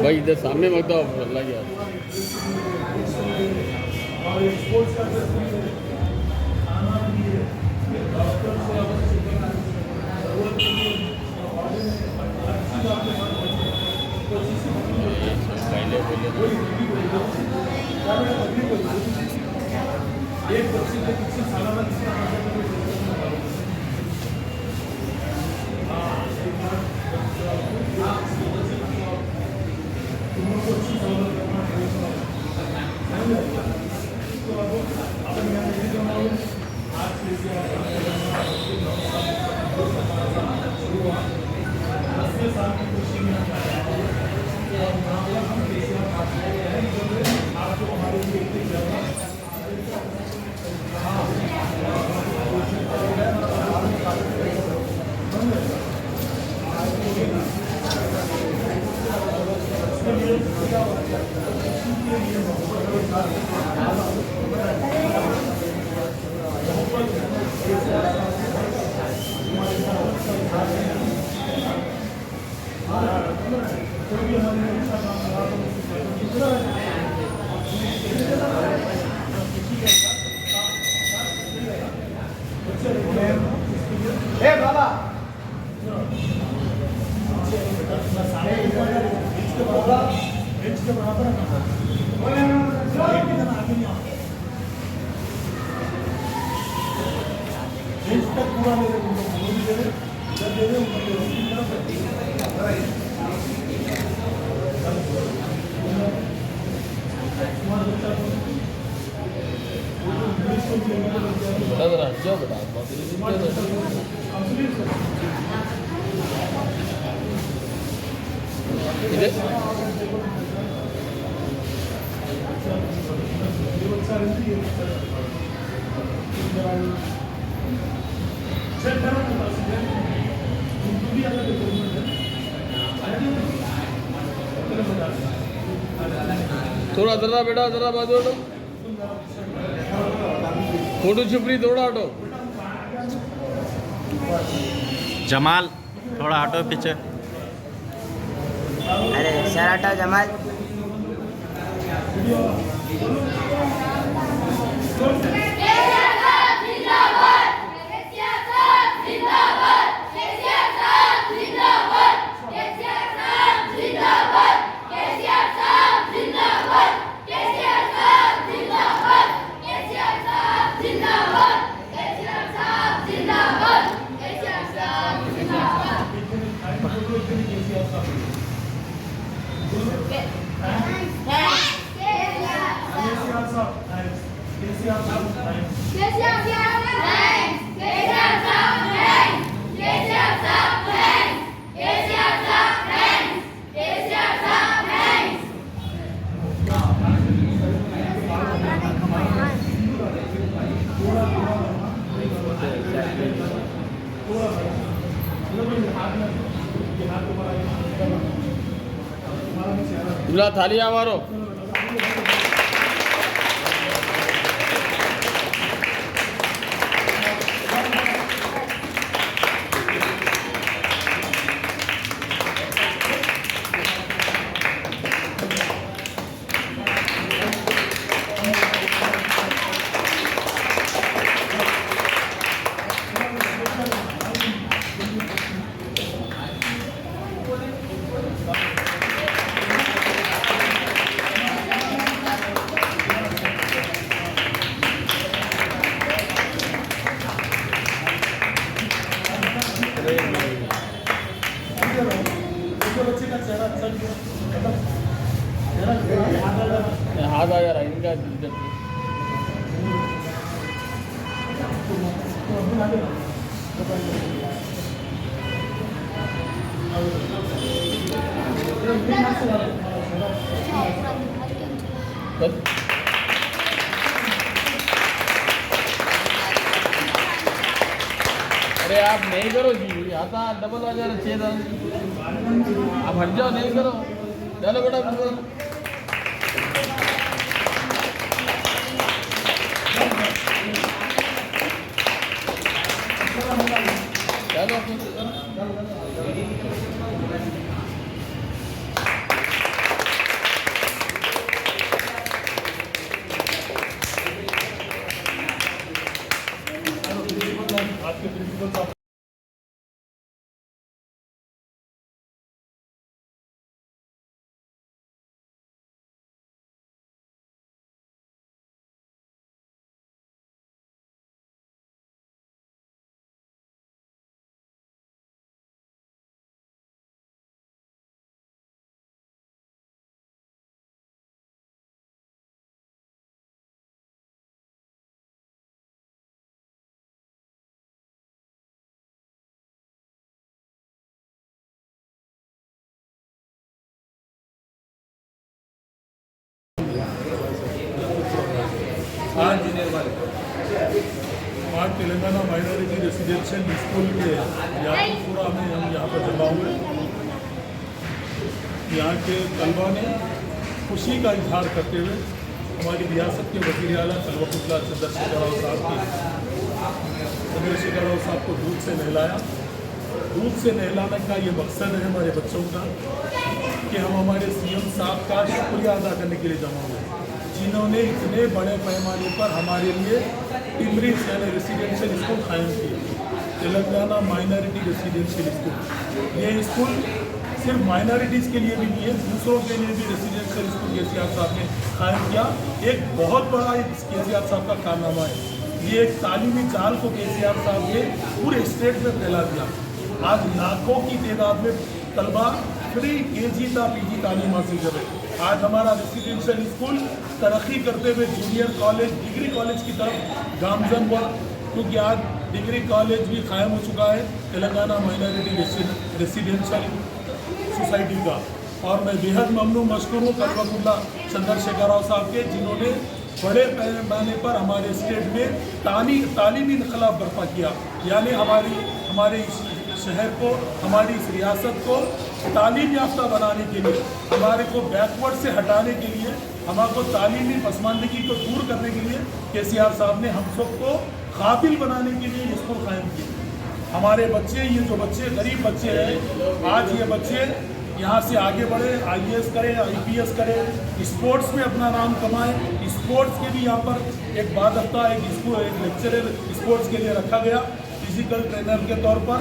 भाई इधर सामने मत दो अल्लाह की याद। और स्पोर्ट्स का खाना भी है, डॉक्टर से जरूरत नहीं है, एक बच्चे के पीछे सालाना थोड़ा जरा बेटा जरा बाजू हटो, फोटो छुपरी थोड़ा हटो। जमाल थोड़ा हटो पीछे। अरे सर हटाओ जमाल। दूल्हा थालियां मारो। हाथ आ जा रहा है इनका। अरे आप नहीं करो जी, आता डबल आ जा रहा छेद। आप हट जाओ, नहीं करो। चलो बेटा चलो। आज तेलंगाना माइनॉरिटी रेसिडेंशियल स्कूल के यादवपुरा में हम यहाँ पर जमा हुए। यहाँ के तलबा ने खुशी का इजहार करते हुए हमारी रियासत के वज़ीर आला कलवकुल्ला चंद्रशेखर राव साहब को दूध से नहलाया। दूध से नहलाने का ये मकसद है हमारे बच्चों का कि हम हमारे सीएम साहब का शुक्रिया अदा करने के लिए जमा हुए, जिन्होंने इतने बड़े पैमाने पर हमारे लिए टिमरीज यानी रेसिडेंशियल स्कूल कायम किए। तेलंगाना माइनॉरिटी रेसिडेंशियल स्कूल, ये स्कूल सिर्फ माइनॉरिटीज़ के लिए भी नहीं है, दूसरों के लिए भी रेसिडेंशियल स्कूल केसीआर साहब ने कायम किया। एक बहुत बड़ा केसीआर साहब का कारनामा है। ये एक तालीमी जाल को केसीआर साहब ने पूरे स्टेट में फैला दिया। आज लाखों की तादाद में तलबा फ्री केजी था पीजी तालीम हासिल कर रहे। आज हमारा रेसिडेंशियल स्कूल तरक्की करते हुए जूनियर कॉलेज, डिग्री कॉलेज की तरफ गामजन हुआ, क्योंकि आज डिग्री कॉलेज भी कायम हो चुका है तेलंगाना माइनॉरिटी रेसिडेंशियल सोसाइटी का। और मैं बेहद ममनून मशकूर हूँ कलवकुल्ला चंद्रशेखर राव साहब के, जिन्होंने बड़े पैमाने पर हमारे स्टेट में तालीमी इनकलाब बर्पा किया। यानी हमारे इस शहर को, हमारी इस रियासत को तालीम याफ्ता बनाने के लिए, हमारे को बैकवर्ड से हटाने के लिए, हमारे तालीमी पसमानदगी को दूर करने के लिए केसीआर साहब ने हम सबको काबिल बनाने के लिए स्कूल कायम किए। हमारे बच्चे, ये जो बच्चे गरीब बच्चे हैं, आज ये बच्चे यहाँ से आगे बढ़े, IAS करें, IPS करें, स्पोर्ट्स में अपना नाम कमाएं। स्पोर्ट्स के भी यहाँ पर एक बाकायदा एक लेक्चरर स्पोर्ट्स के लिए रखा गया, फिजिकल ट्रेनर के तौर पर,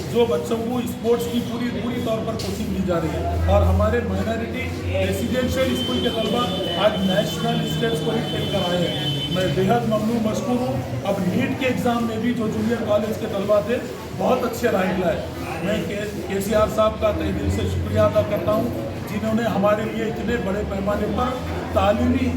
जो बच्चों को स्पोर्ट्स की पूरी तौर पर कोचिंग दी जा रही है। और हमारे माइनॉरिटी रेसिडेंशियल स्कूल के तलबा आज नेशनल स्टेट्स को ही खेल कर आए हैं। मैं बेहद ममनून मशकूर हूँ। अब नीट के एग्ज़ाम में भी जो जूनियर कॉलेज के तलबा थे बहुत अच्छे रैंक लाए। मैं केसीआर साहब का तहे दिल से शुक्रिया अदा करता हूँ, जिन्होंने हमारे लिए इतने बड़े पैमाने पर तालीमी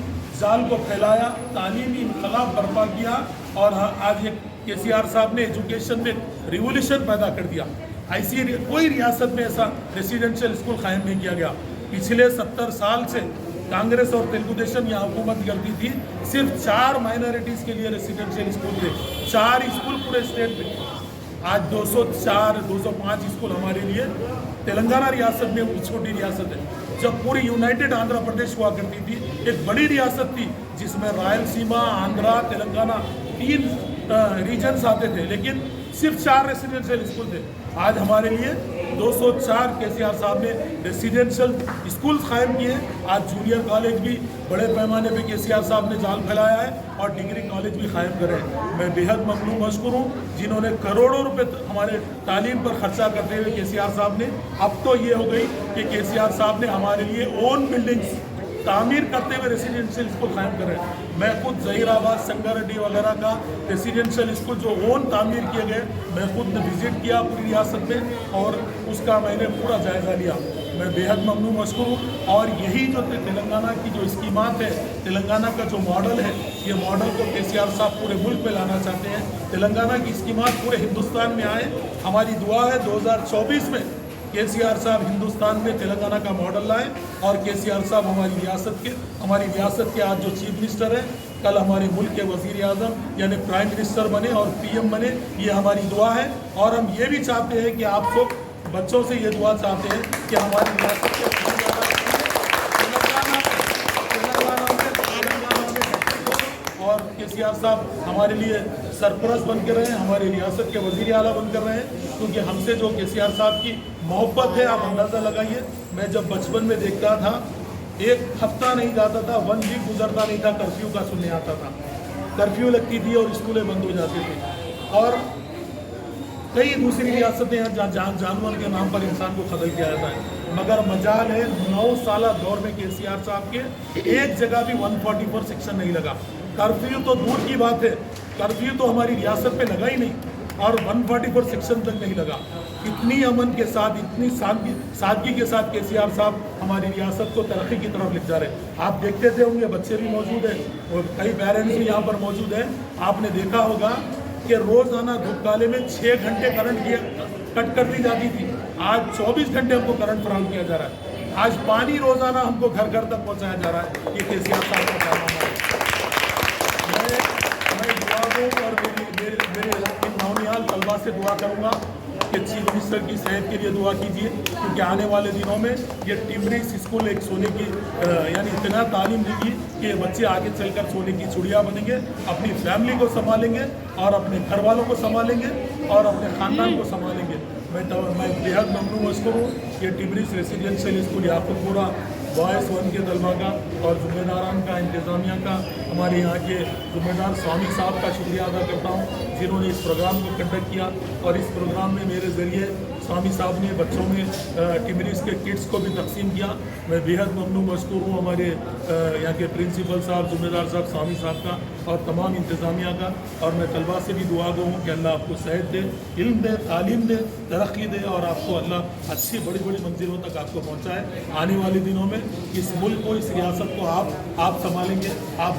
जाल को फैलाया, तालीमी इनकलाब बर्पा किया। और आज ये केसीआर साहब ने एजुकेशन में रिवोल्यूशन पैदा कर दिया। ऐसी कोई रियासत में ऐसा रेसिडेंशियल स्कूल कायम नहीं किया गया। पिछले 70 साल से कांग्रेस और तेलुगु देशम यहाँ हुकूमत करती थी, सिर्फ 4 माइनॉरिटीज़ के लिए रेसिडेंशियल स्कूल थे, 4 स्कूल पूरे स्टेट में। आज 204, 205 स्कूल हमारे लिए तेलंगाना रियासत में छोटी रियासत है। जब पूरी यूनाइटेड आंध्र प्रदेश हुआ करती थी, एक बड़ी रियासत थी जिसमें रायलसीमा, आंध्रा, तेलंगाना 3 रीजन्स आते थे, लेकिन सिर्फ 4 रेसिडेंशियल स्कूल थे। आज हमारे लिए 204 केसीआर साहब ने रेसिडेंशियल स्कूल कायम किए। आज जूनियर कॉलेज भी बड़े पैमाने पे केसीआर साहब ने जाल फैलाया है और डिग्री कॉलेज भी कायम करे हैं। मैं बेहद ममनून मशकूर हूँ, जिन्होंने करोड़ों रुपए हमारे तालीम पर खर्चा करते हुए केसीआर साहब ने, अब तो ये हो गई कि केसीआर साहब ने हमारे लिए ओन बिल्डिंग्स तामीर करते हुए रेसिडेंशियल स्कूल कायम कर रहे हैं। मैं खुद जहीराबाद, संगारेड्डी वगैरह का रेसिडेंशियल स्कूल जो ओन तामीर किए गए, मैं खुद ने विजिट किया पूरी रियासत में और उसका मैंने पूरा जायज़ा लिया। मैं बेहद ममनून मशकूर हूँ। और यही जो तेलंगाना की जो स्कीमात है, तेलंगाना का जो मॉडल है, ये मॉडल को केसीआर साहब पूरे मुल्क में लाना चाहते हैं। तेलंगाना की स्कीमात पूरे हिंदुस्तान में आए। हमारी दुआ है 2024 में केसीआर साहब हिंदुस्तान में तेलंगाना का मॉडल लाए और केसीआर साहब हमारी रियासत के आज जो चीफ मिनिस्टर हैं, कल हमारे मुल्क के वज़ीर आज़म यानी प्राइम मिनिस्टर बने और PM बने। ये हमारी दुआ है। और हम ये भी चाहते हैं कि आप सब बच्चों से ये दुआ चाहते हैं कि हमारी रियासत के और केसीआर साहब हमारे लिए सरपरस्त बन कर रहे हैं, हमारी रियासत के वज़ीर आला बन कर रहे हैं, क्योंकि हमसे जो केसीआर साहब की मोहब्बत है आप अंदाज़ा लगाइए। मैं जब बचपन में देखता था, एक हफ्ता नहीं जाता था, 1 वीक गुजरता नहीं था, कर्फ्यू का सुनने आता था। कर्फ्यू लगती थी और स्कूलें बंद हो जाती थी। और कई दूसरी रियासतें हैं जहाँ जानवर के नाम पर इंसान को कत्ल किया जाता है, मगर मजाल है 9 साल दौर में केसीआर साहब के एक जगह भी 144 सेक्शन नहीं लगा। कर्फ्यू तो दूर की बात है, कर्फ्यू तो हमारी रियासत पे लगा ही नहीं और 144 सेक्शन तक नहीं लगा। इतनी अमन के साथ, इतनी सादगी के साथ केसीआर साहब हमारी रियासत को तरक्की की तरफ ले जा रहे हैं। आप देखते थे होंगे, बच्चे भी मौजूद हैं और कई पेरेंट्स भी यहाँ पर मौजूद हैं। आपने देखा होगा कि रोज़ाना धूप काले में 6 घंटे करंट कट कर दी जाती थी, आज 24 घंटे हमको करंट फराहम किया जा रहा है। आज पानी रोज़ाना हमको घर घर तक पहुँचाया जा रहा है। ये केसीआर साहब का कारनामा है। मैं तलबा से दुआ करूँगा कि चीफ मिनिस्टर की सेहत के लिए दुआ कीजिए, क्योंकि आने वाले दिनों में ये टिमरिस स्कूल एक सोने की यानी इतना तालीम देगी कि ये बच्चे आगे चलकर सोने की चिड़िया बनेंगे, अपनी फैमिली को संभालेंगे और अपने घर वालों को संभालेंगे और अपने ख़ानदान को संभालेंगे। मैं बेहद ममनून मशकूर हूँ ये टिमरिस रेसिडेंशियल स्कूल याकुतपुरा बॉयज़ 1 के तलबा का और ज़िम्मेदारान का, इंतज़ामिया का, हमारे यहाँ के ज़िम्मेदार स्वामी साहब का शुक्रिया अदा करता हूँ जिन्होंने इस प्रोग्राम को कंडक्ट किया। और इस प्रोग्राम में मेरे ज़रिए स्वामी साहब ने बच्चों में टिमरिस के किट्स को भी तकसीम किया। मैं बेहद ममनून मशकूर हूँ हमारे यहाँ के प्रिंसिपल साहब, ज़िम्मेदार साहब, स्वामी साहब का और तमाम इंतज़ामिया का। और मैं तलबा से भी दुआ गो हूँ कि अल्लाह आपको सेहत दे, इल्म दे, तालीम दे, तरक्की दे और आपको अल्लाह अच्छी बड़ी बड़ी मंजिलों तक आपको पहुँचाए। आने वाले दिनों में इस मुल्क को, इस रियासत को आप संभालेंगे। आप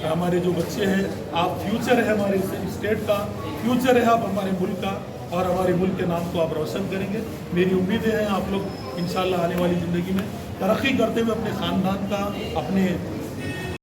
हमारे जो बच्चे हैं, आप फ्यूचर है हमारे स्टेट का, फ्यूचर है आप हमारे मुल्क का और हमारे मुल्क के नाम को आप रोशन करेंगे। मेरी उम्मीदें हैं आप लोग इंशाल्लाह आने वाली ज़िंदगी में तरक्की करते हुए अपने ख़ानदान का, अपने